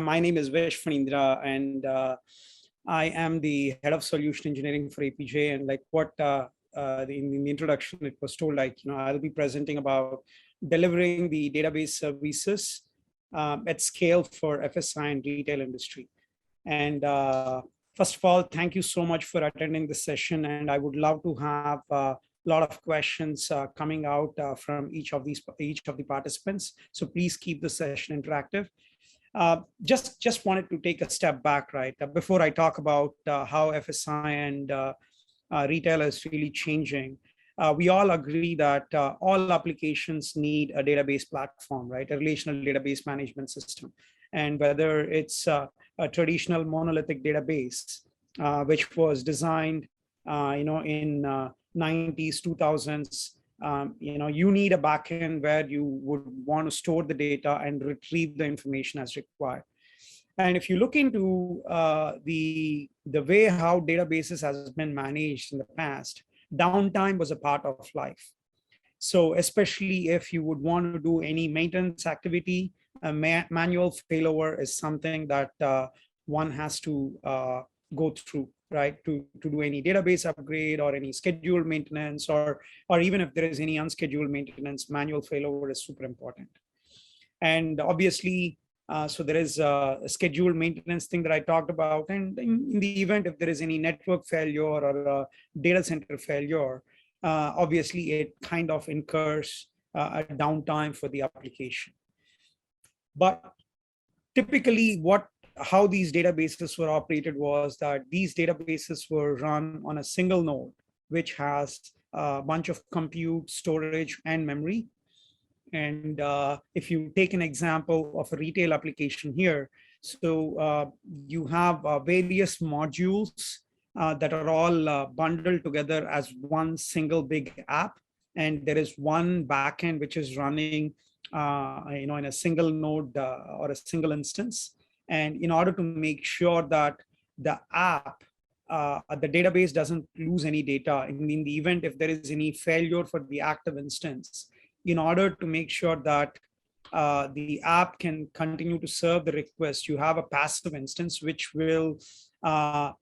My name is Vish Fanindra, and I am the head of solution engineering for APJ. And like what in the introduction, it was told, like, I'll be presenting about delivering the database services at scale for FSI and retail industry. And first of all, thank you so much for attending this session. And I would love to have a lot of questions coming out from each of the participants. So please keep the session interactive. Just wanted to take a step back, right? Before I talk about how FSI and retail is really changing, we all agree that all applications need a database platform, right? A relational database management system. And whether it's a traditional monolithic database, which was designed, in 90s, 2000s, you need a backend where you would want to store the data and retrieve the information as required. And if you look into the way how databases has been managed in the past, downtime was a part of life. So especially if you would want to do any maintenance activity, a manual failover is something that one has to go through, right? To do any database upgrade or any scheduled maintenance, or even if there is any unscheduled maintenance, manual failover is super important. And obviously, so there is a scheduled maintenance thing that I talked about. And in the event if there is any network failure or a data center failure, obviously it kind of incurs a downtime for the application. But typically how these databases were operated was that these databases were run on a single node, which has a bunch of compute, storage, and memory. And if you take an example of a retail application here, so you have various modules that are all bundled together as one single big app. And there is one backend which is running in a single node or a single instance. And in order to make sure that the app, the database doesn't lose any data in the event if there is any failure for the active instance, in order to make sure that the app can continue to serve the request, you have a passive instance which will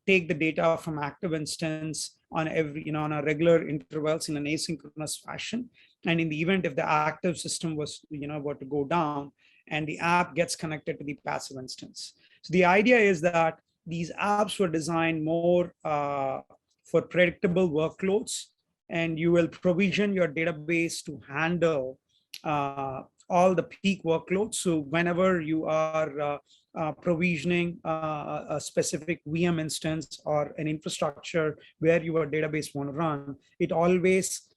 take the data from active instance on on a regular intervals in an asynchronous fashion. And in the event if the active system was were to go down, and the app gets connected to the passive instance. So the idea is that these apps were designed more for predictable workloads, and you will provision your database to handle all the peak workloads. So whenever you are provisioning a specific VM instance or an infrastructure where your database want to run, it always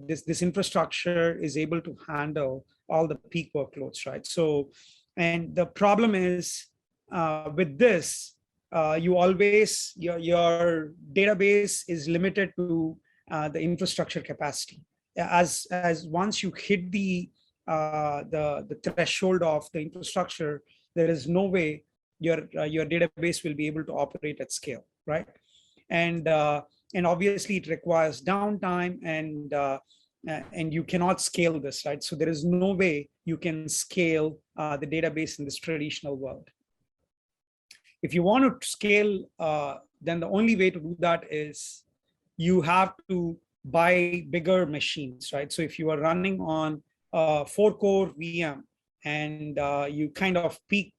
this infrastructure is able to handle all the peak workloads, right? So, and the problem is with this, your database is limited to the infrastructure capacity. As once you hit the threshold of the infrastructure, there is no way your database will be able to operate at scale, right? And obviously it requires downtime, and you cannot scale this, right? So there is no way you can scale the database in this traditional world. If you want to scale, then the only way to do that is you have to buy bigger machines, right? So if you are running on a 4-core VM and you kind of peak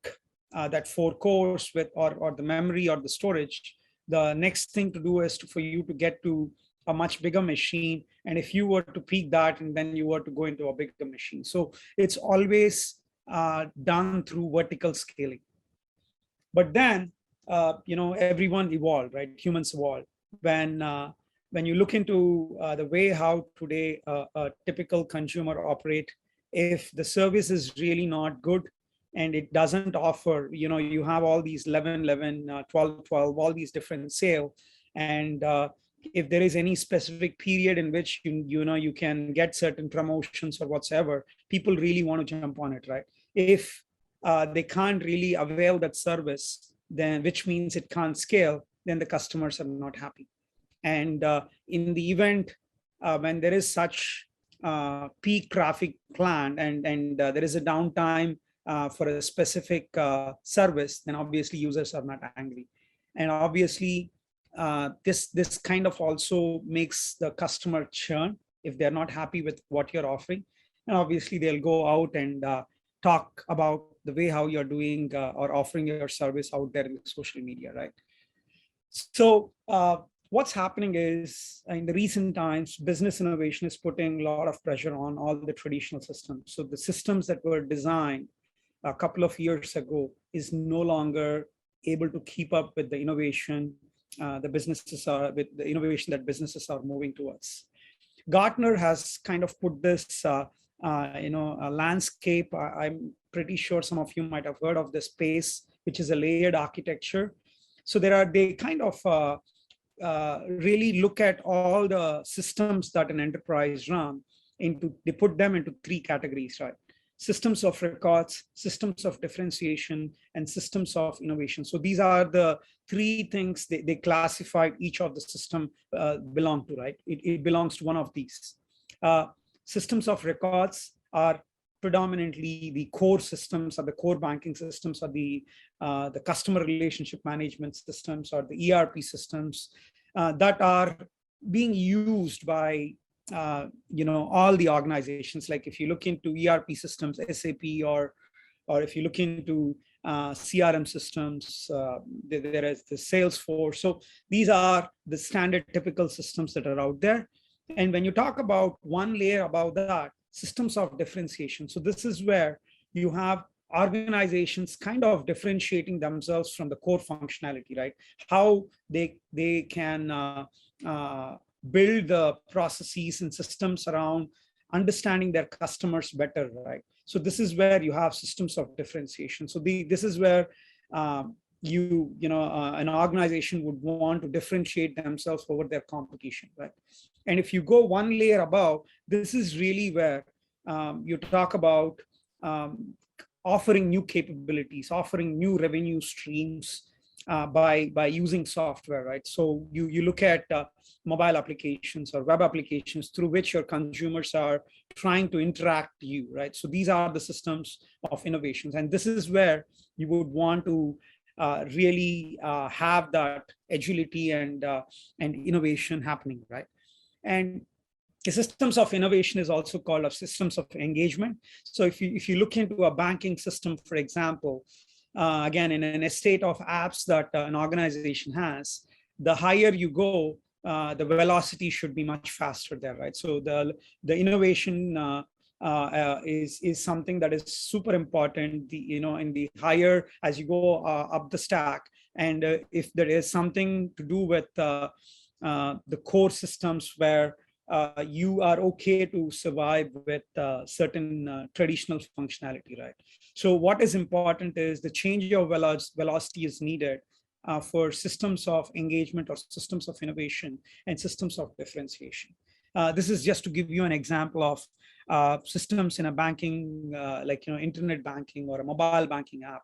that 4 cores with or the memory or the storage, the next thing to do is for you to get to a much bigger machine. And if you were to peak that, and then you were to go into a bigger machine. So it's always done through vertical scaling. But then, everyone evolved, right? Humans evolved. When you look into the way how today a typical consumer operate, if the service is really not good, and it doesn't offer, you have all these 11, 12, 12, all these different sale. And if there is any specific period in which, you can get certain promotions or whatsoever, people really want to jump on it, right? If they can't really avail that service, then which means it can't scale, then the customers are not happy. And in the event when there is such peak traffic planned and there is a downtime for a specific service, then obviously users are not angry. And obviously, this kind of also makes the customer churn if they're not happy with what you're offering. And obviously, they'll go out and talk about the way how you're doing or offering your service out there in social media, right? So what's happening is in the recent times, business innovation is putting a lot of pressure on all the traditional systems. So the systems that were designed a couple of years ago is no longer able to keep up with the innovation with the innovation that businesses are moving towards. Gartner has kind of put this landscape. I'm pretty sure some of you might have heard of this space, which is a layered architecture. So they kind of really look at all the systems that an enterprise run they put them into three categories, right? Systems of records, systems of differentiation, and systems of innovation. So these are the three things they classified each of the system belong to, right? It belongs to one of these. Systems of records are predominantly the core systems, or the core banking systems, or the customer relationship management systems, or the ERP systems that are being used by all the organizations. Like if you look into ERP systems, SAP, or if you look into CRM systems, there is the Salesforce. So these are the standard typical systems that are out there. And when you talk about one layer above that, systems of differentiation. So this is where you have organizations kind of differentiating themselves from the core functionality, right? How they can build the processes and systems around understanding their customers better, right? So this is where you have systems of differentiation. So this is where an organization would want to differentiate themselves over their competition, right? And if you go one layer above, this is really where you talk about offering new capabilities, offering new revenue streams by using software, right? So you look at mobile applications or web applications through which your consumers are trying to interact with you, right? So these are the systems of innovations, and this is where you would want to really have that agility and innovation happening, right? And the systems of innovation is also called of systems of engagement. So if you look into a banking system, for example, again, in an estate of apps that an organization has, the higher you go, the velocity should be much faster there, right? So the innovation is something that is super important. In the higher as you go up the stack, and if there is something to do with the core systems where you are okay to survive with certain traditional functionality, right? So what is important is the change of velocity is needed for systems of engagement or systems of innovation and systems of differentiation. This is just to give you an example of systems in a banking, like internet banking or a mobile banking app,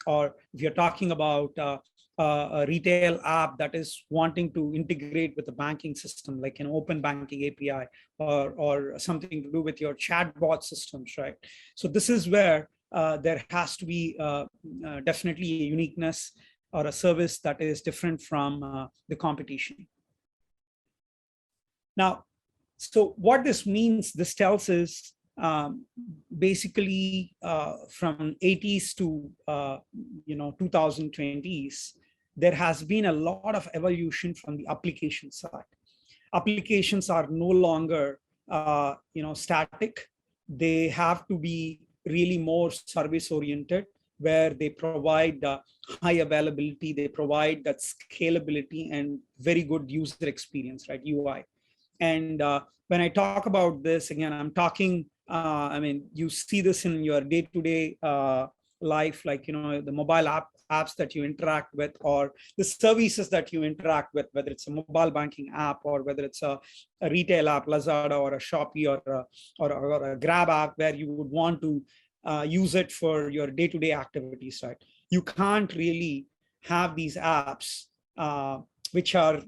or if you're talking about a retail app that is wanting to integrate with the banking system, like an open banking API, or something to do with your chatbot systems, right? So this is where there has to be definitely a uniqueness or a service that is different from the competition. Now, so what this means, this tells us basically from 80s to 2020s, there has been a lot of evolution from the application side. Applications are no longer static. They have to be really more service oriented, where they provide high availability, they provide that scalability and very good user experience, right? UI. And when I talk about this, again, I'm talking, you see this in your day-to-day life, like, the mobile apps that you interact with, or the services that you interact with, whether it's a mobile banking app or whether it's a retail app, Lazada or a Shopee or a Grab app, where you would want to use it for your day-to-day activities, right? You can't really have these apps which are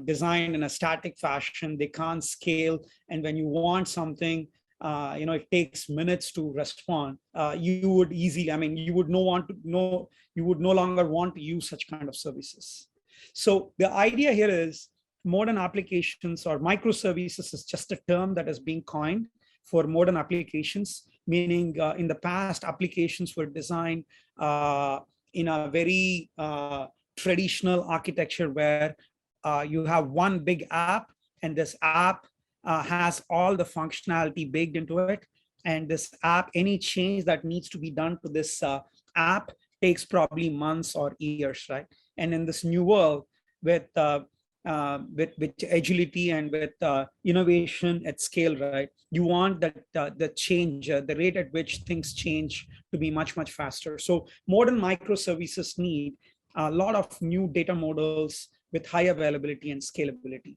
designed in a static fashion. They can't scale, and when you want something it takes minutes to respond, you would easily, I mean, you would you would no longer want to use such kind of services. So the idea here is modern applications or microservices is just a term that is being coined for modern applications, meaning in the past, applications were designed in a very traditional architecture where you have one big app, and this app has all the functionality baked into it. And this app, any change that needs to be done to this app takes probably months or years, right? And in this new world, with agility and with innovation at scale, right? You want that the change, the rate at which things change to be much, much faster. So modern microservices need a lot of new data models with high availability and scalability.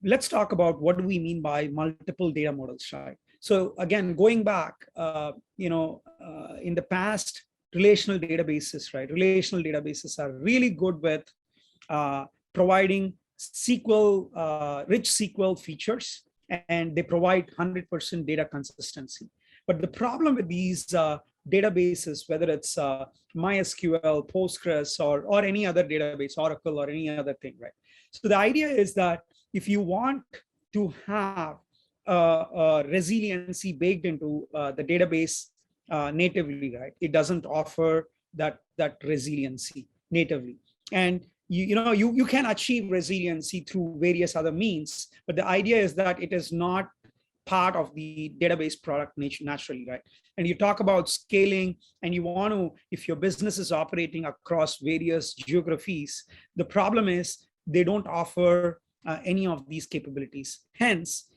Let's talk about what do we mean by multiple data models, right? So again, going back, in the past, relational databases, right? Relational databases are really good with providing SQL, rich SQL features, and they provide 100% data consistency. But the problem with these databases, whether it's MySQL, Postgres, or any other database, Oracle, or any other thing, right? So the idea is that if you want to have resiliency baked into the database natively, right, it doesn't offer that resiliency natively. And you can achieve resiliency through various other means, but the idea is that it is not part of the database product naturally, right? And you talk about scaling, and you want to, if your business is operating across various geographies, the problem is they don't offer any of these capabilities. Hence,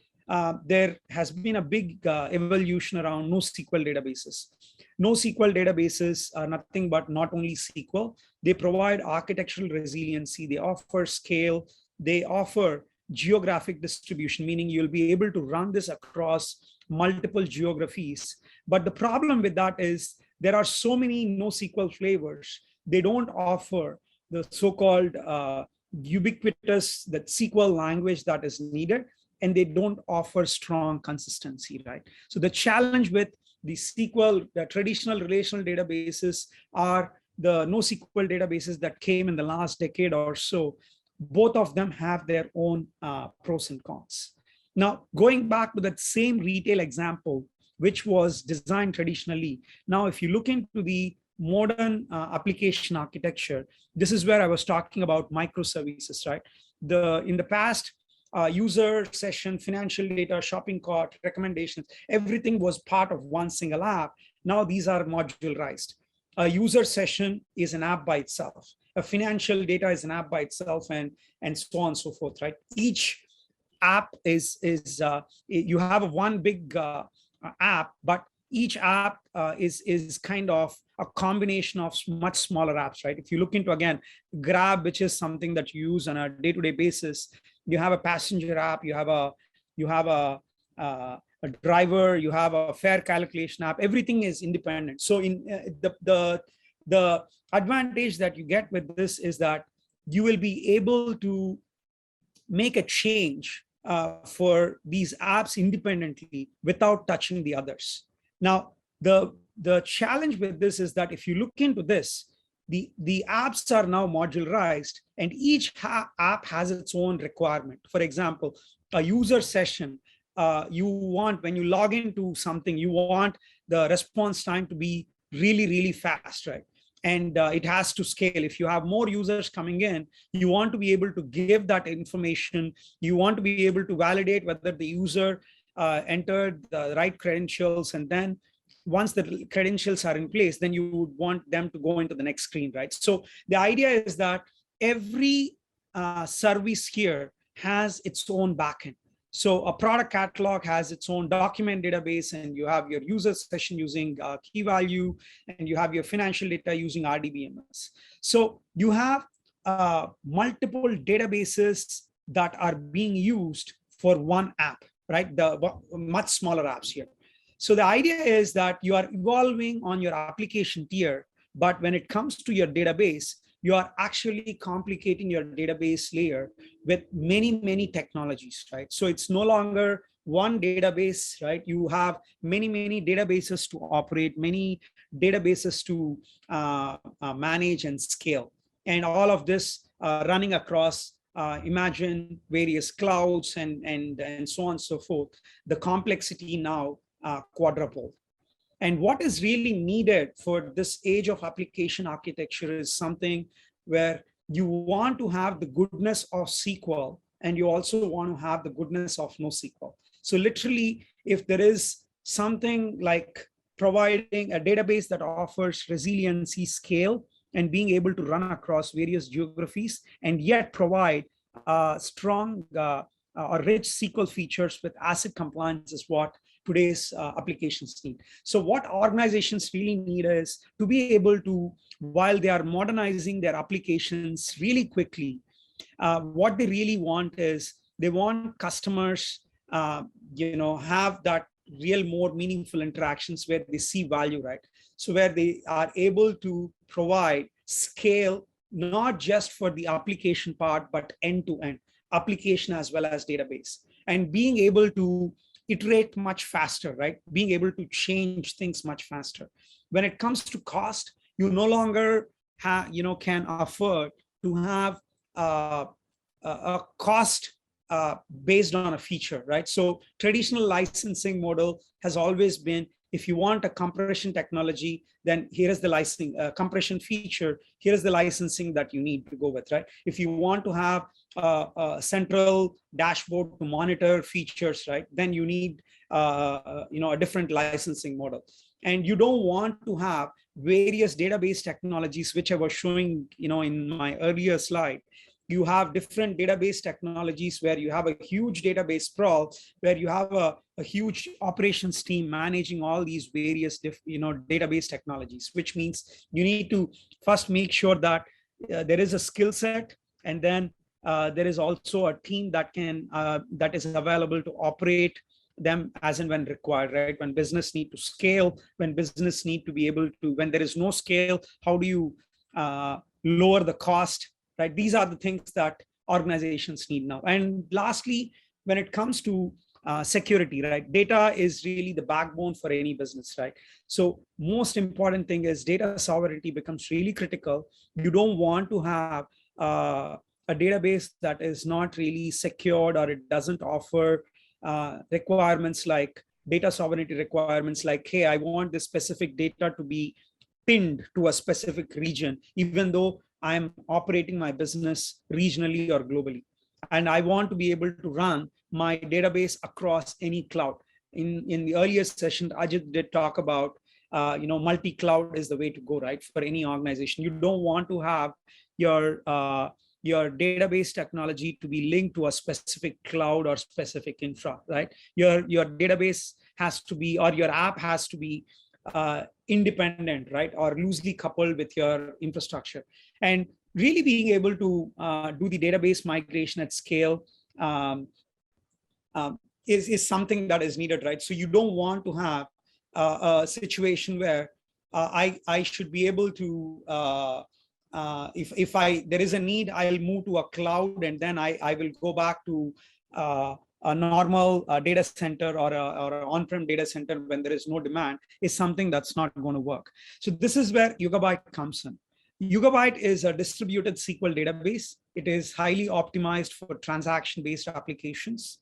there has been a big evolution around NoSQL databases. NoSQL databases are nothing but not only SQL, they provide architectural resiliency, they offer scale, they offer geographic distribution, meaning you'll be able to run this across multiple geographies. But the problem with that is there are so many NoSQL flavors, they don't offer the so-called ubiquitous, that SQL language that is needed, and they don't offer strong consistency, right? So the challenge with the SQL, the traditional relational databases, are the NoSQL databases that came in the last decade or so. Both of them have their own pros and cons. Now, going back to that same retail example, which was designed traditionally, now if you look into the modern application architecture, this is where I was talking about microservices, right? In the past, user session, financial data, shopping cart, recommendations, everything was part of one single app. Now these are modularized. A user session is an app by itself. A financial data is an app by itself, and so on and so forth, right? Each app is you have one big app, but each app is kind of a combination of much smaller apps, right? If you look into, again, Grab, which is something that you use on a day-to-day basis, you have a passenger app, you have a driver, you have a fare calculation app, everything is independent. So in the advantage that you get with this is that you will be able to make a change for these apps independently without touching the others. Now, the challenge with this is that if you look into this, the apps are now modularized, and each app has its own requirement. For example, a user session, you want, when you log into something, you want the response time to be really, really fast, right? And it has to scale. If you have more users coming in, you want to be able to give that information. You want to be able to validate whether the user entered the right credentials, and then once the credentials are in place, then you would want them to go into the next screen, right? So the idea is that every service here has its own backend. So a product catalog has its own document database, and you have your user session using key value, and you have your financial data using RDBMS. So you have multiple databases that are being used for one app, right? The much smaller apps here. So the idea is that you are evolving on your application tier, but when it comes to your database, you are actually complicating your database layer with many, many technologies, right? So it's no longer one database, right? You have many databases to operate, many databases to manage and scale. And all of this running across, imagine various clouds and so on and so forth. The complexity now quadrupled. And what is really needed for this age of application architecture is something where you want to have the goodness of SQL, and you also want to have the goodness of NoSQL. So literally, if there is something like providing a database that offers resiliency, scale, and being able to run across various geographies, and yet provide strong or rich SQL features with ACID compliance is what today's applications need. So what organizations really need is to be able to, while they are modernizing their applications really quickly, what they really want is they want customers, have that real more meaningful interactions where they see value, right? So where they are able to provide scale, not just for the application part, but end to end, application as well as database, and being able to iterate much faster, right? Being able to change things much faster. When it comes to cost, you no longer can afford to have a cost based on a feature, right? So traditional licensing model has always been, if you want a compression technology, then here is the licensing compression feature, here is the licensing that you need to go with, right? If you want to have a central dashboard to monitor features, right, then you need a different licensing model. And you don't want to have various database technologies, which I was showing in my earlier slide. You have different database technologies where you have a huge database sprawl, where you have a huge operations team managing all these various database technologies, which means you need to first make sure that there is a skill set, and then there is also a team that is available to operate them as and when required, right? When business need to scale, when business need to be able to, when there is no scale, how do you lower the cost, right? These are the things that organizations need now. And lastly, when it comes to security, right? Data is really the backbone for any business, right? So most important thing is data sovereignty becomes really critical. You don't want to have a database that is not really secured, or it doesn't offer requirements like data sovereignty requirements, like, hey, I want this specific data to be pinned to a specific region, even though I'm operating my business regionally or globally. And I want to be able to run my database across any cloud. In the earlier session, Ajit did talk about, multi-cloud is the way to go, right? For any organization, you don't want to have your database technology to be linked to a specific cloud or specific infra, right? Your database has to be, or your app has to be independent, right? Or loosely coupled with your infrastructure. And really being able to do the database migration at scale is something that is needed, right? So you don't want to have a situation where I should be able to, if there is a need, I'll move to a cloud, and then I will go back to a normal data center or an on-prem data center when there is no demand, is something that's not going to work. So this is where Yugabyte comes in. Yugabyte is a distributed SQL database. It is highly optimized for transaction-based applications.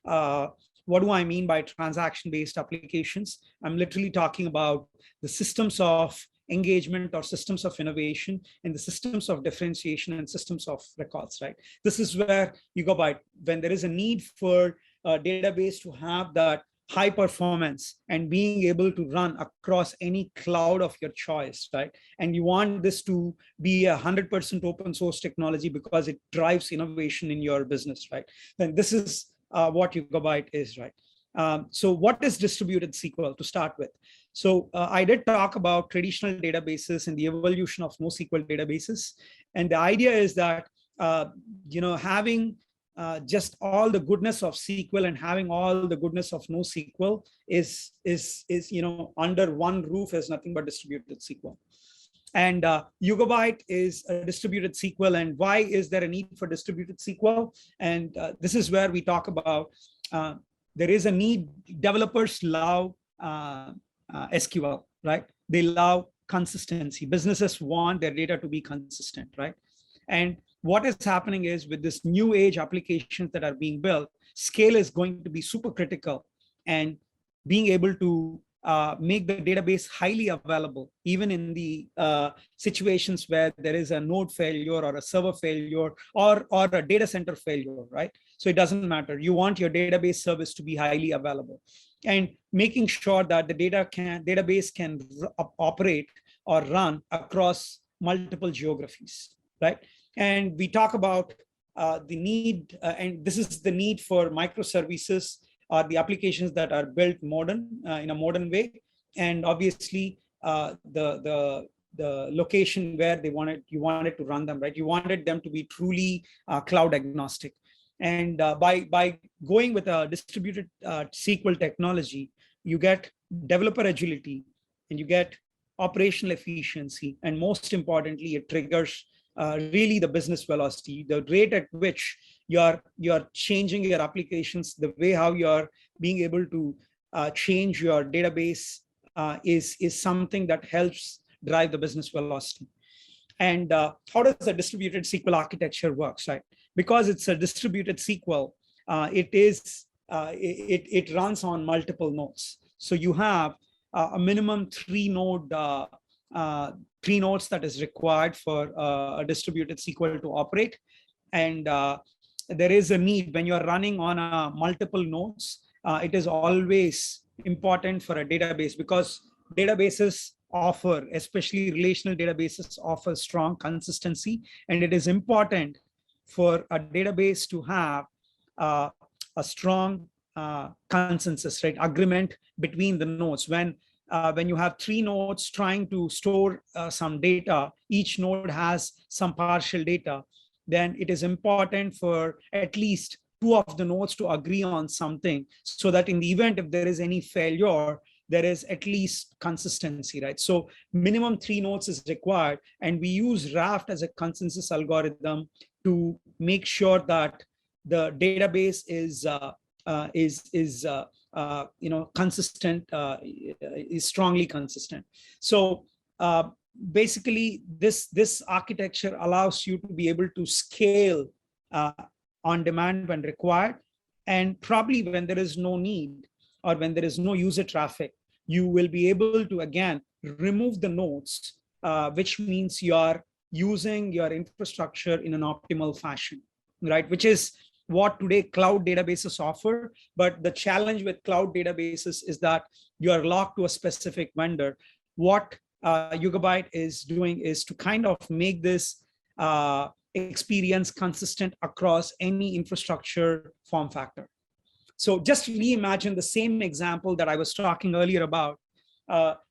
What do I mean by transaction-based applications? I'm literally talking about the systems of engagement or systems of innovation, and the systems of differentiation and systems of records, right? This is where Yugabyte, when there is a need for a database to have that high performance and being able to run across any cloud of your choice, right? And you want this to be 100% open source technology because it drives innovation in your business, right? Then this is what Yugabyte is, right? So what is distributed SQL to start with? So I did talk about traditional databases and the evolution of NoSQL databases. And the idea is that, having just all the goodness of SQL and having all the goodness of NoSQL is under one roof is nothing but distributed SQL. And Yugabyte is a distributed SQL. And why is there a need for distributed SQL? And this is where we talk about there is a need. Developers love SQL, right? They love consistency. Businesses want their data to be consistent, right? And what is happening is, with this new age applications that are being built, scale is going to be super critical, and being able to make the database highly available, even in the situations where there is a node failure or a server failure or a data center failure, right? So it doesn't matter. You want your database service to be highly available, and making sure that the database can operate or run across multiple geographies, right? And we talk about the need, and this is the need for microservices, or the applications that are built modern, in a modern way. And obviously the location where you wanted to run them, right? You wanted them to be truly cloud agnostic. And by going with a distributed SQL technology, you get developer agility, and you get operational efficiency, and most importantly, it triggers really the business velocity, the rate at which you're changing your applications, the way how you're being able to change your database is something that helps drive the business velocity. And how does the distributed SQL architecture works, right? Because it's a distributed SQL, it runs on multiple nodes. So you have a minimum three nodes that is required for a distributed SQL to operate. And there is a need when you're running on multiple nodes. It is always important for a database, because databases offer, especially relational databases, offer strong consistency. And it is important for a database to have a strong consensus, right? Agreement between the nodes. When you have three nodes trying to store some data, each node has some partial data, then it is important for at least two of the nodes to agree on something, so that in the event if there is any failure, there is at least consistency, right? So minimum three nodes is required, and we use Raft as a consensus algorithm to make sure that the database is consistent, is strongly consistent. So basically, this architecture allows you to be able to scale on demand when required, and probably when there is no need or when there is no user traffic, you will be able to again remove the nodes, which means you are using your infrastructure in an optimal fashion, right? Which is what today cloud databases offer. But the challenge with cloud databases is that you are locked to a specific vendor. What Yugabyte is doing is to kind of make this experience consistent across any infrastructure form factor. So just reimagine the same example that I was talking earlier about.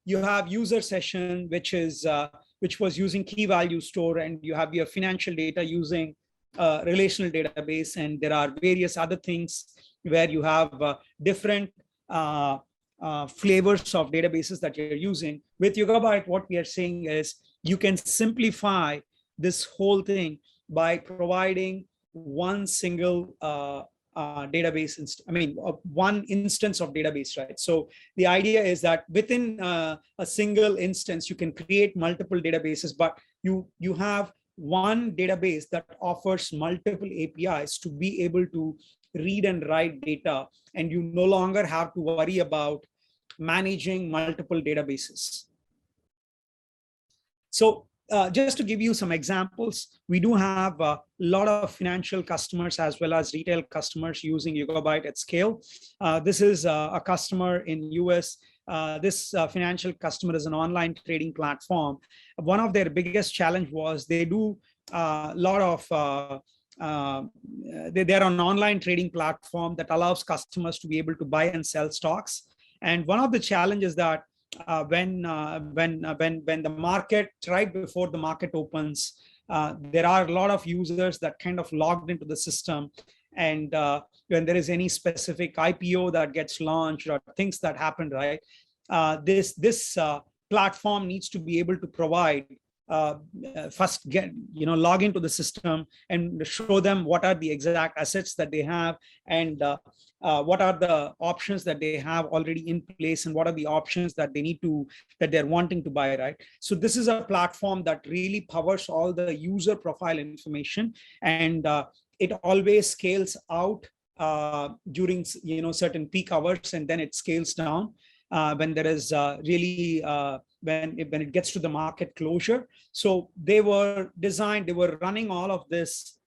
You have user session, which was using key value store, and you have your financial data using relational database, and there are various other things where you have different flavors of databases that you're using. With Yugabyte, what we are saying is you can simplify this whole thing by providing one single database, one instance of database, right? So the idea is that within a single instance, you can create multiple databases, but you have one database that offers multiple APIs to be able to read and write data, and you no longer have to worry about managing multiple databases. So just to give you some examples, we do have a lot of financial customers as well as retail customers using Yugabyte at scale. This is a customer in US. This financial customer is an online trading platform. One of their biggest challenge was they do a lot of, they're an online trading platform that allows customers to be able to buy and sell stocks. And one of the challenges that when the market, right before the market opens, there are a lot of users that kind of logged into the system. And when there is any specific IPO that gets launched or things that happen, right, this platform needs to be able to provide first log into the system and show them what are the exact assets that they have, and what are the options that they have already in place, and what are the options that that they're wanting to buy, right? So this is a platform that really powers all the user profile information, and it always scales out during certain peak hours, and then it scales down when there is really when it gets to the market closure. So they were running all of this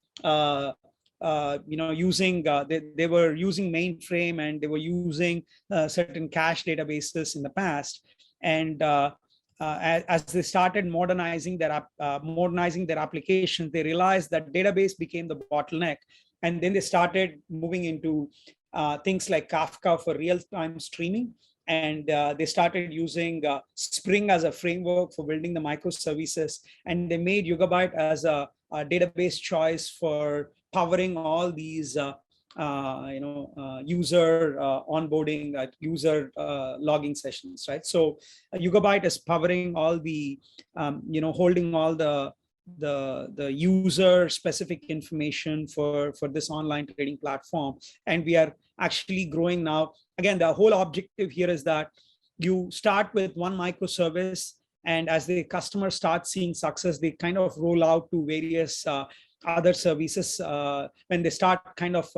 using they were using mainframe, and they were using certain cache databases in the past. And as they started modernizing their applications, they realized that database became the bottleneck. And then they started moving into things like Kafka for real-time streaming. And they started using Spring as a framework for building the microservices. And they made Yugabyte as a database choice for powering all these user onboarding, user logging sessions, right? So Yugabyte is powering all the, holding all the user specific information for this online trading platform. And we are actually growing now. Again, the whole objective here is that you start with one microservice, and as the customer starts seeing success, they kind of roll out to various other services when they start kind of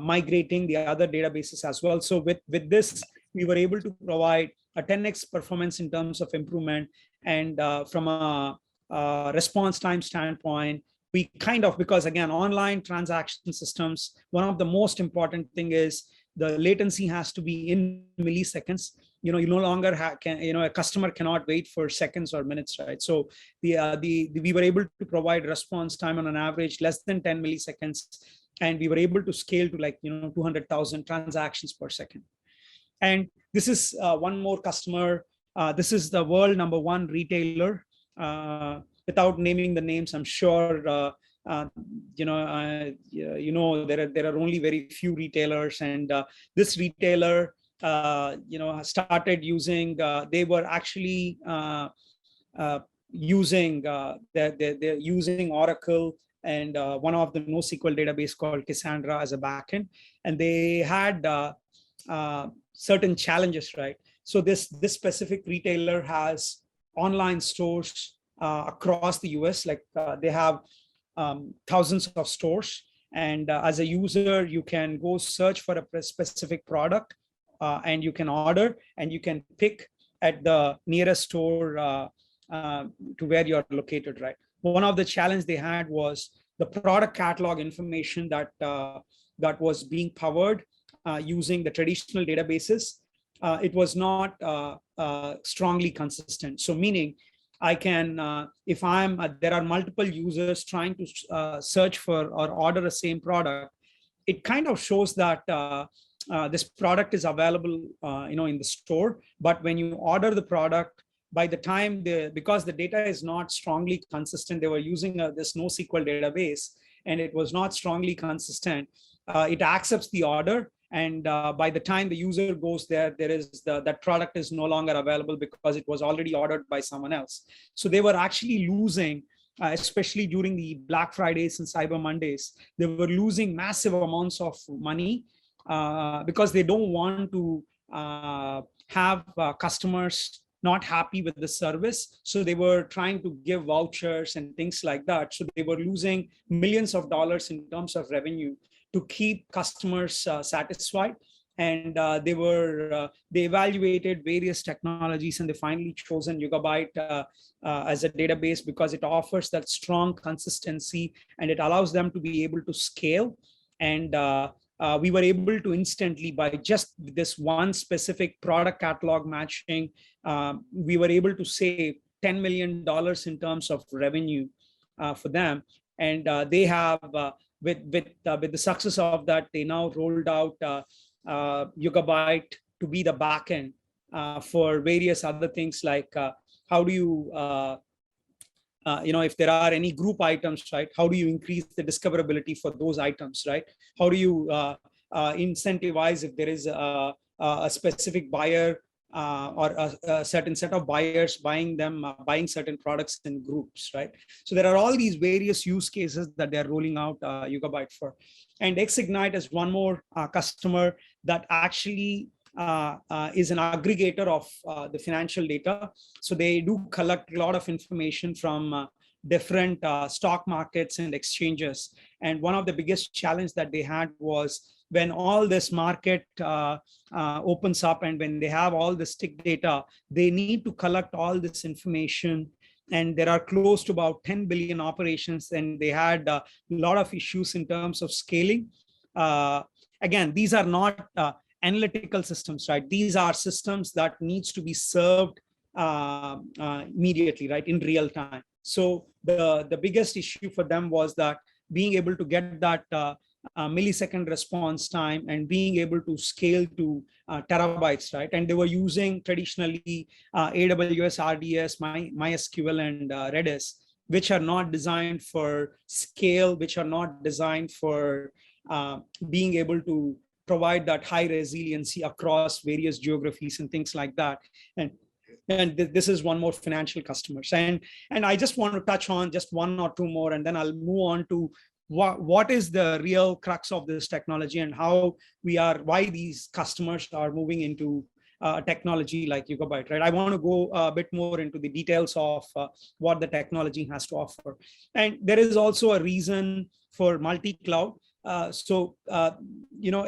migrating the other databases as well. So with this, we were able to provide a 10x performance in terms of improvement. And from a response time standpoint, we kind of, because again, online transaction systems, one of the most important thing is the latency has to be in milliseconds. You no longer a customer cannot wait for seconds or minutes, right? So we were able to provide response time on an average less than 10 milliseconds, and we were able to scale to 200,000 transactions per second. And this is one more customer. This is the world #1 retailer. Without naming the names, I'm sure there are only very few retailers, and this retailer started using. They were actually using they're using Oracle and one of the NoSQL database called Cassandra as a backend, and they had certain challenges, right? So this specific retailer has online stores across the US. They have thousands of stores, and as a user, you can go search for a specific product, and you can order, and you can pick at the nearest store to where you're located, right? One of the challenges they had was the product catalog information that was being powered using the traditional databases. It was not strongly consistent. So meaning, I can, if there are multiple users trying to search for or order the same product, it kind of shows that this product is available, in the store. But when you order the product, by the time because the data is not strongly consistent, they were using this NoSQL database, and it was not strongly consistent. It accepts the order, and by the time the user goes there, that product is no longer available because it was already ordered by someone else. So they were actually losing, especially during the Black Fridays and Cyber Mondays, they were losing massive amounts of money because they don't want to have customers not happy with the service. So they were trying to give vouchers and things like that. So they were losing millions of dollars in terms of revenue to keep customers satisfied. And they evaluated various technologies, and they finally chosen Yugabyte as a database because it offers that strong consistency, and it allows them to be able to scale. And we were able to instantly, by just this one specific product catalog matching, we were able to save $10 million in terms of revenue for them. And they have, with the success of that, they now rolled out Yugabyte to be the backend for various other things, like how do you, if there are any group items, right? How do you increase the discoverability for those items, right? How do you incentivize if there is a specific buyer or a certain set of buyers buying them, buying certain products in groups, right? So there are all these various use cases that they're rolling out Yugabyte for. And Xignite is one more customer that actually is an aggregator of the financial data. So they do collect a lot of information from different stock markets and exchanges. And one of the biggest challenge that they had was when all this market opens up and when they have all this tick data, they need to collect all this information. And there are close to about 10 billion operations, and they had a lot of issues in terms of scaling. Again, these are not analytical systems, right? These are systems that needs to be served immediately, right, in real time. So the biggest issue for them was that being able to get that millisecond response time and being able to scale to terabytes, right? And they were using traditionally AWS RDS, MySQL, and Redis, which are not designed for scale, which are not designed for being able to provide that high resiliency across various geographies and things like that. And this is one more financial customers. And I just want to touch on just one or two more, and then I'll move on to what is the real crux of this technology and why these customers are moving into technology like Yugabyte, right? I want to go a bit more into the details of what the technology has to offer. And there is also a reason for multi-cloud.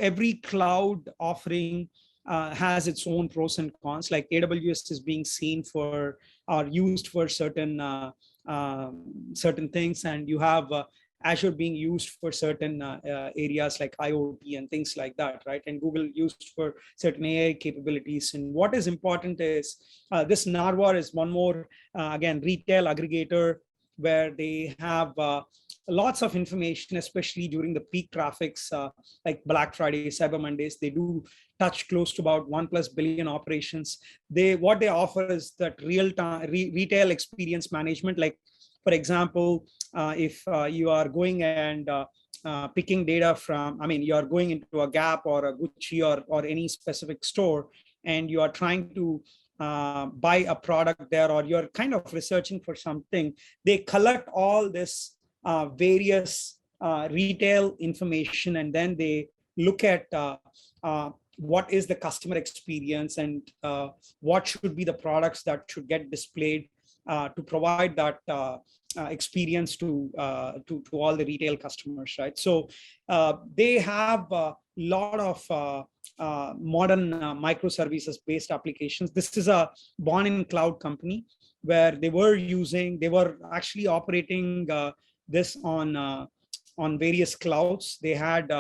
Every cloud offering has its own pros and cons. Like AWS is being seen for or used for certain things, and you have Azure being used for certain areas like IoT and things like that, right? And Google used for certain AI capabilities. And what is important is this Narvar is one more, again, retail aggregator where they have lots of information, especially during the peak traffics like Black Friday, Cyber Mondays. They do touch close to about 1+ billion operations. What they offer is that real-time retail experience management. Like, for example, if you are going and picking data from, you are going into a Gap or a Gucci or any specific store, and you are trying to buy a product there, or you're kind of researching for something, they collect all this various retail information, and then they look at what is the customer experience and what should be the products that should get displayed to provide that experience to all the retail customers, right? So they have a lot of modern microservices based applications. This is a born in cloud company where they were actually operating this on various clouds. They had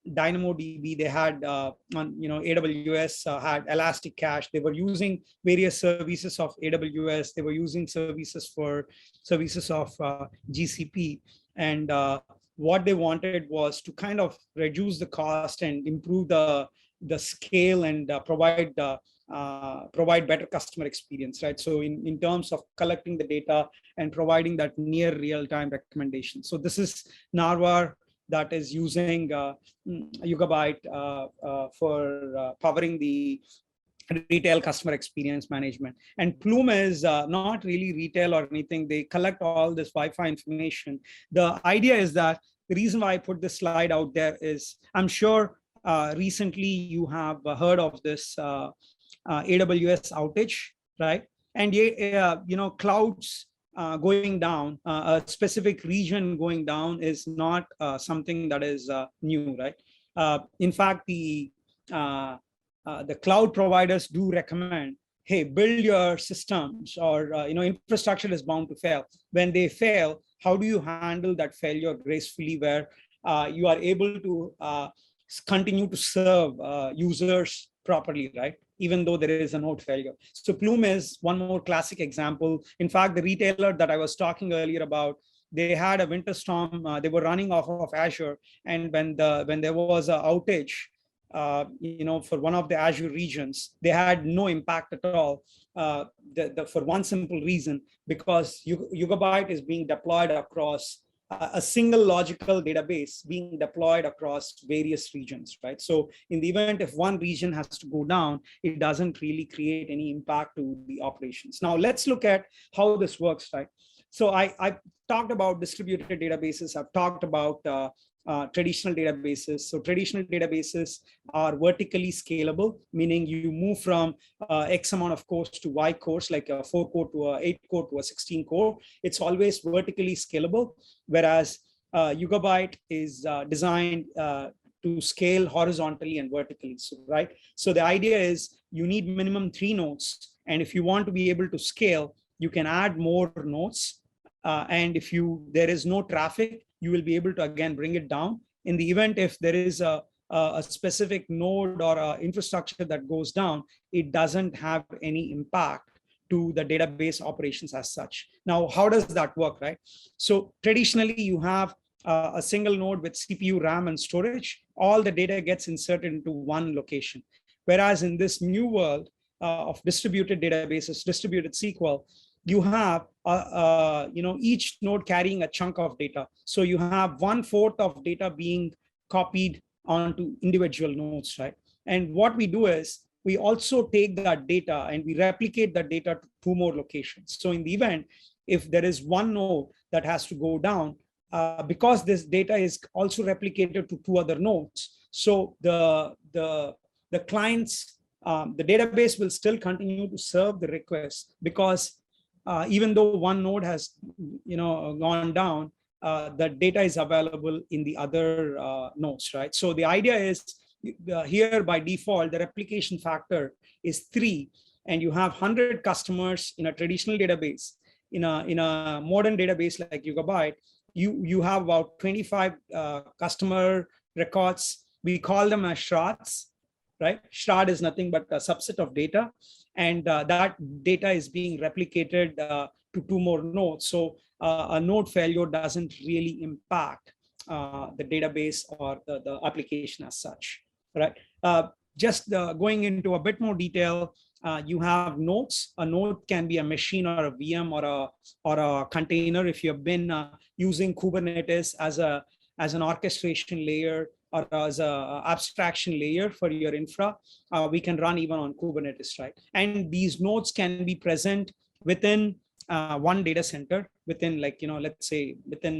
DynamoDB, they had AWS had Elastic Cache. They were using various services of AWS. They were using services of GCP, and what they wanted was to kind of reduce the cost and improve the scale and provide better customer experience, right? So in terms of collecting the data and providing that near real-time recommendation. So this is Narvar that is using Yugabyte for powering the retail customer experience management. And Plume is not really retail or anything. They collect all this Wi-Fi information. The idea is that the reason why I put this slide out there is I'm sure recently you have heard of this AWS outage, right? And clouds going down, a specific region going down is not something that is new, right? In fact, the cloud providers do recommend, hey, build your systems, or infrastructure is bound to fail. When they fail, how do you handle that failure gracefully, where you are able to continue to serve users properly, right? Even though there is a node failure. So Plume is one more classic example. In fact, the retailer that I was talking earlier about, they had a winter storm. They were running off of Azure, and when there was an outage, for one of the Azure regions, they had no impact at all. For one simple reason, because Yugabyte is being deployed across a single logical database being deployed across various regions, right? So in the event if one region has to go down, it doesn't really create any impact to the operations. Now let's look at how this works, right? So I talked about distributed databases. I've talked about traditional databases. So traditional databases are vertically scalable, meaning you move from X amount of cores to Y cores, like a 4 core to a 8 core to a 16 core. It's always vertically scalable, whereas Yugabyte is designed to scale horizontally and vertically. So, right. So the idea is you need minimum 3 nodes. And if you want to be able to scale, you can add more nodes. And if there is no traffic, you will be able to again bring it down. In the event if there is a specific node or infrastructure that goes down, it doesn't have any impact to the database operations as such. Now, how does that work, right? So traditionally, you have a single node with CPU, RAM, and storage. All the data gets inserted into one location. Whereas in this new world of distributed databases, distributed SQL, you have each node carrying a chunk of data. So you have 1/4 of data being copied onto individual nodes, right? And what we do is we also take that data and we replicate that data to 2 more locations. So in the event, if there is one node that has to go down, because this data is also replicated to 2 other nodes, so the clients, the database will still continue to serve the request, because even though one node has gone down, the data is available in the other nodes, right? So the idea is here by default, the replication factor is 3, and you have 100 customers in a traditional database. In a modern database like Yugabyte, you have about 25 customer records. We call them as shards, right? Shard is nothing but a subset of data, and that data is being replicated to 2 more nodes. So a node failure doesn't really impact the database or the application as such, right? Just going into a bit more detail, you have nodes. A node can be a machine or a VM or a container. If you have been using Kubernetes as an orchestration layer or as a abstraction layer for your infra, we can run even on Kubernetes, right? And these nodes can be present within one data center, within let's say within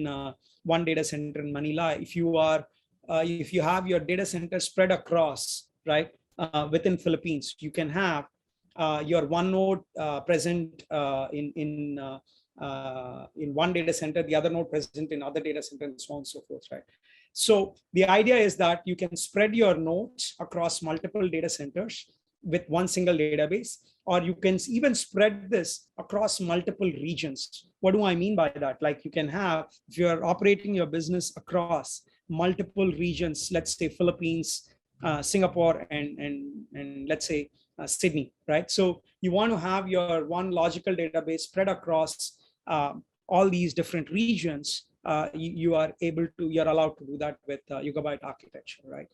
one data center in Manila. If you have your data center spread across, right, within Philippines, you can have your one node present in one data center, the other node present in other data center, and so on and so forth, right? So the idea is that you can spread your nodes across multiple data centers with one single database, or you can even spread this across multiple regions. What do I mean by that? Like you can have, if you're operating your business across multiple regions, let's say Philippines, Singapore, and let's say Sydney, right? So you want to have your one logical database spread across all these different regions. You're allowed to do that with Yugabyte architecture, right?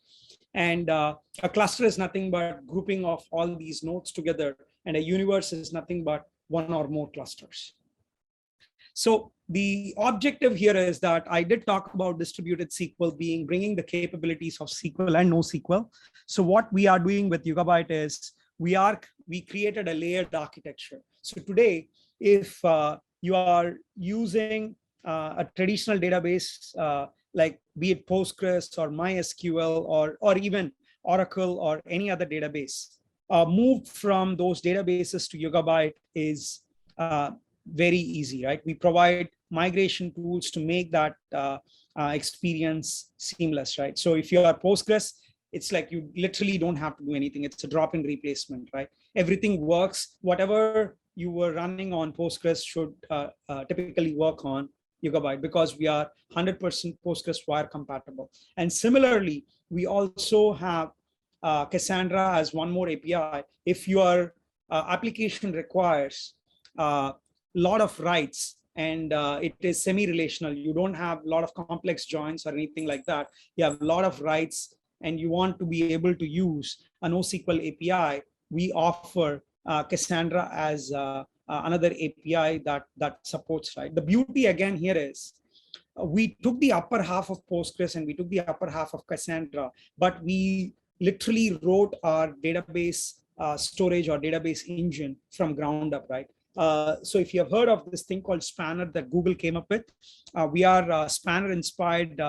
And a cluster is nothing but grouping of all these nodes together, and a universe is nothing but one or more clusters. So the objective here is that I did talk about distributed SQL bringing the capabilities of SQL and NoSQL. So what we are doing with Yugabyte is we created a layered architecture. So today, if you are using a traditional database, like be it Postgres or MySQL or even Oracle or any other database, move from those databases to Yugabyte is very easy, right? We provide migration tools to make that experience seamless, right? So if you are Postgres, it's like you literally don't have to do anything. It's a drop-in replacement, right? Everything works. Whatever you were running on Postgres should typically work on Yugabyte, because we are 100% Postgres wire compatible. And similarly, we also have Cassandra as one more API. If your application requires a lot of writes and it is semi-relational, you don't have a lot of complex joins or anything like that, you have a lot of writes and you want to be able to use a NoSQL API, we offer Cassandra as another API that supports, right? The beauty again here is we took the upper half of Postgres and we took the upper half of Cassandra, but we literally wrote our database storage or database engine from ground up, right? So if you have heard of this thing called Spanner that Google came up with, we are a Spanner inspired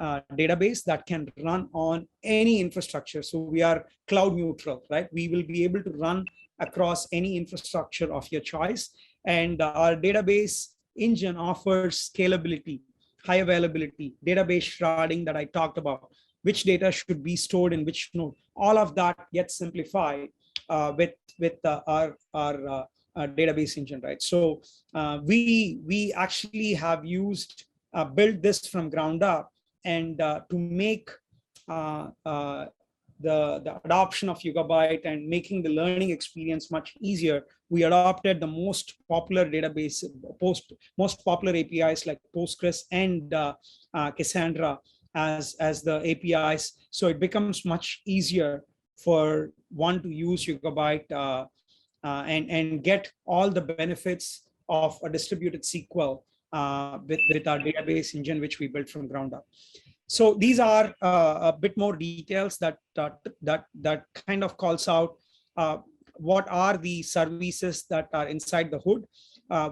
database that can run on any infrastructure. So we are cloud neutral, right? We will be able to run across any infrastructure of your choice. And our database engine offers scalability, high availability, database sharding that I talked about, which data should be stored in which node. All of that gets simplified with our database engine, right? So we actually have used built this from ground up, and to make the adoption of Yugabyte and making the learning experience much easier, we adopted the most popular database, most popular APIs like Postgres and Cassandra as the APIs. So it becomes much easier for one to use Yugabyte and get all the benefits of a distributed SQL with our database engine, which we built from ground up. So these are a bit more details that kind of calls out what are the services that are inside the hood.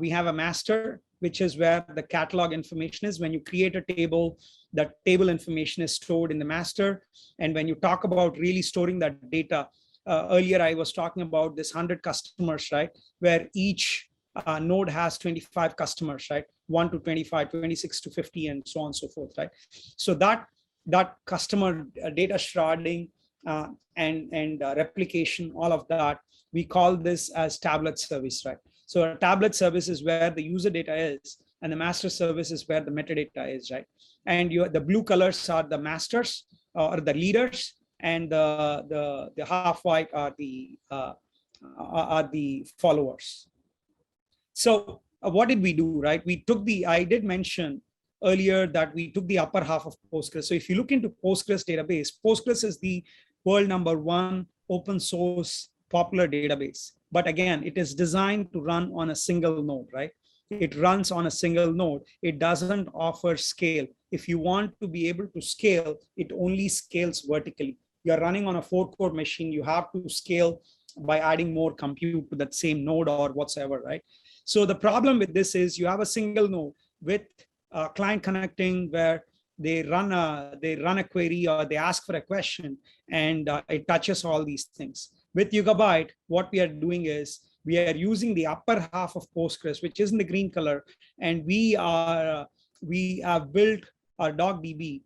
We have a master, which is where the catalog information is. When you create a table, that table information is stored in the master. And when you talk about really storing that data, earlier I was talking about this 100 customers, right? Where each node has 25 customers, right? 1 to 25, 26 to 50, and so on and so forth, right? So that customer data sharding and replication, all of that, we call this as tablet service, right? So a tablet service is where the user data is, and the master service is where the metadata is, right? And the blue colors are the masters or the leaders, and the half white are the followers. So what did we do, right? We took I did mention earlier that we took the upper half of Postgres. So if you look into Postgres database, Postgres is the world #1 open source popular database. But again, it is designed to run on a single node, right? It runs on a single node. It doesn't offer scale. If you want to be able to scale, it only scales vertically. You're running on a 4-core machine. You have to scale by adding more compute to that same node or whatsoever, right? So the problem with this is you have a single node with a client connecting where they run a query or they ask for a question, and it touches all these things. With Yugabyte, what we are doing is we are using the upper half of Postgres, which is in the green color, and we have built our DogDB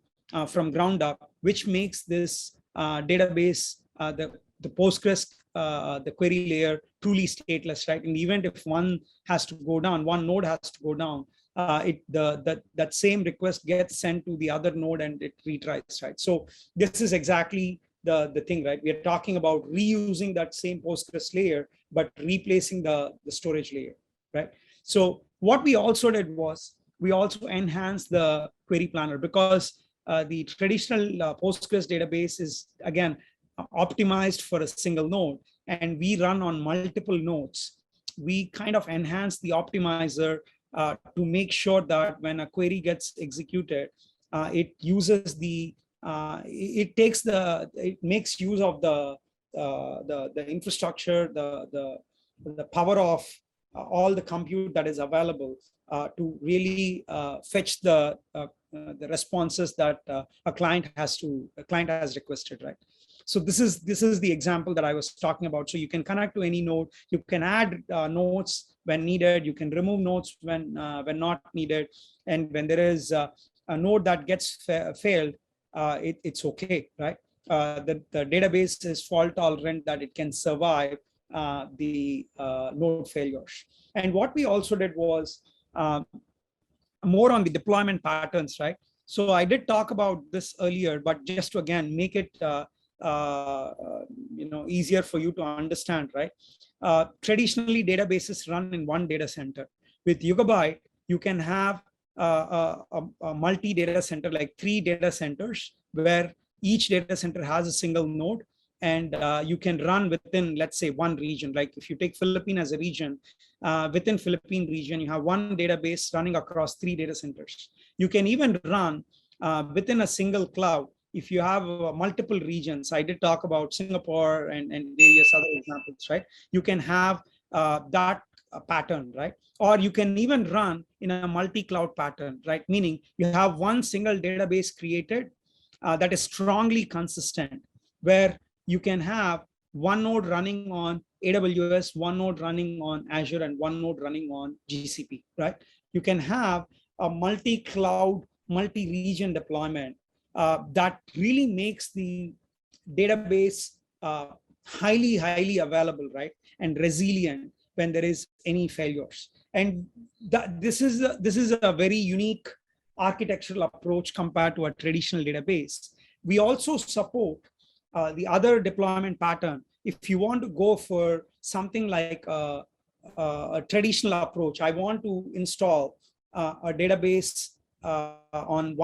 from ground up, which makes this database, the Postgres, the query layer, truly stateless, right? In the event if one has to go down, one node has to go down, that same request gets sent to the other node and it retries, right? So this is exactly the thing, right? We are talking about reusing that same Postgres layer, but replacing the storage layer, right? So what we also did was we also enhanced the query planner, because the traditional Postgres database is, again, optimized for a single node, and we run on multiple nodes. We kind of enhance the optimizer to make sure that when a query gets executed, it uses it makes use of the infrastructure, the power of all the compute that is available to really fetch the responses that a client has requested, right? So this is the example that I was talking about. So you can connect to any node. You can add nodes when needed. You can remove nodes when not needed. And when there is a node that gets failed, it's okay, right? The database is fault tolerant, that it can survive the node failures. And what we also did was more on the deployment patterns, right? So I did talk about this earlier, but just to again make it easier for you to understand, right? Traditionally, databases run in one data center. With Yugabyte, you can have a multi data center, like 3 data centers, where each data center has a single node, and you can run within, let's say, one region. Like if you take Philippines as a region, within Philippine region, you have one database running across 3 data centers. You can even run within a single cloud. If you have multiple regions, I did talk about Singapore and various other examples, right? You can have that pattern, right? Or you can even run in a multi-cloud pattern, right? Meaning you have one single database created that is strongly consistent, where you can have one node running on AWS, one node running on Azure, and one node running on GCP, right? You can have a multi-cloud, multi-region deployment that really makes the database highly available, right? And resilient when there is any failures. And this is a very unique architectural approach compared to a traditional database. We also support the other deployment pattern. If you want to go for something like a traditional approach, I want to install a database on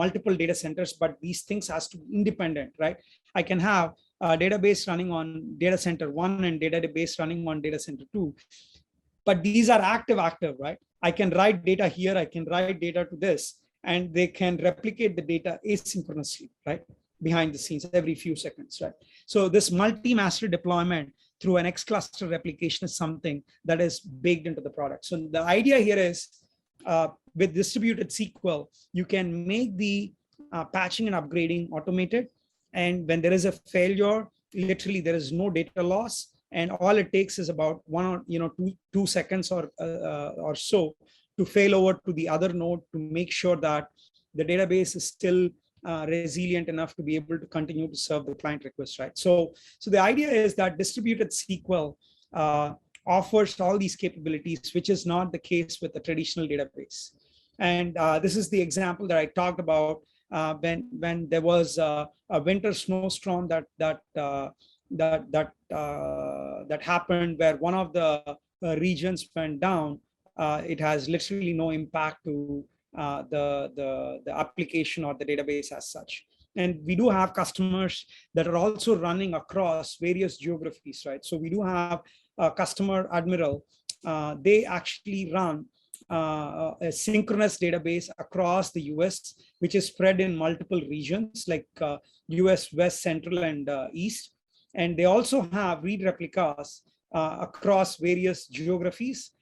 multiple data centers, but these things has to be independent, right? I can have a database running on data center 1 and database running on data center 2, but these are active, right? I can write data here, I can write data to this, and they can replicate the data asynchronously, right? Behind the scenes every few seconds, right? So this multi-master deployment through an X cluster replication is something that is baked into the product. So the idea here is with distributed SQL, you can make the patching and upgrading automated. And when there is a failure, literally there is no data loss. And all it takes is about 1 or 2 seconds or so to fail over to the other node to make sure that the database is still resilient enough to be able to continue to serve the client request, right? So the idea is that distributed SQL offers all these capabilities, which is not the case with the traditional database. And this is the example that I talked about when there was a winter snowstorm that happened, where one of the regions went down. It has literally no impact to the application or the database as such. And we do have customers that are also running across various geographies, right? So we do have a customer, Admiral. They actually run a synchronous database across the US, which is spread in multiple regions like US West, Central, and East. And they also have read replicas across various geographies.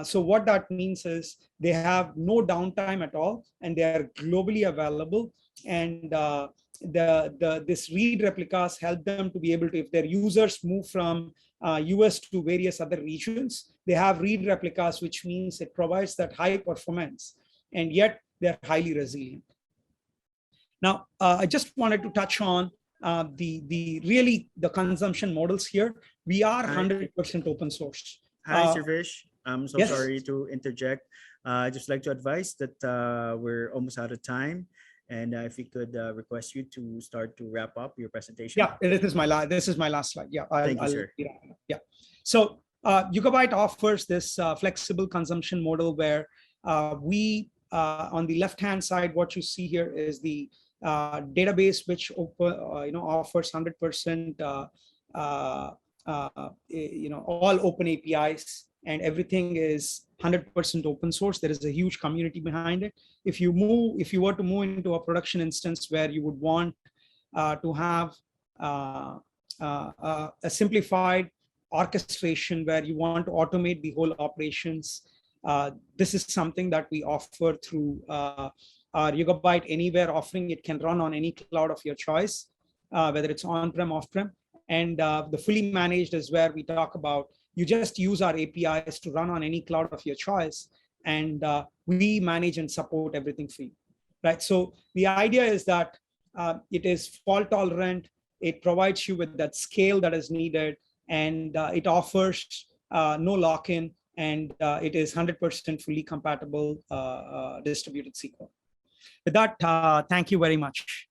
So what that means is they have no downtime at all, and they are globally available. And this read replicas help them to be able to, if their users move from US to various other regions, they have read replicas, which means it provides that high performance, and yet they're highly resilient. Now, I just wanted to touch on the consumption models here. We are 100% open source. Hi, Servish. I'm so yes. sorry to interject. I'd just like to advise that we're almost out of time. And if we could request you to start to wrap up your presentation. Yeah, this is my last slide. Yeah, thank you, sir. Yeah. So Yugabyte offers this flexible consumption model where we, on the left-hand side, what you see here is the database, which offers 100% all open APIs, and everything is 100% open source. There is a huge community behind it. If you were to move into a production instance where you would want to have a simplified orchestration, where you want to automate the whole operations, this is something that we offer through our Yugabyte Anywhere offering. It can run on any cloud of your choice, whether it's on-prem, off-prem. And the fully managed is where we talk about you just use our APIs to run on any cloud of your choice, and we manage and support everything for you, right? So the idea is that it is fault tolerant, it provides you with that scale that is needed, and it offers no lock-in, and it is 100% fully compatible distributed SQL. With that, thank you very much.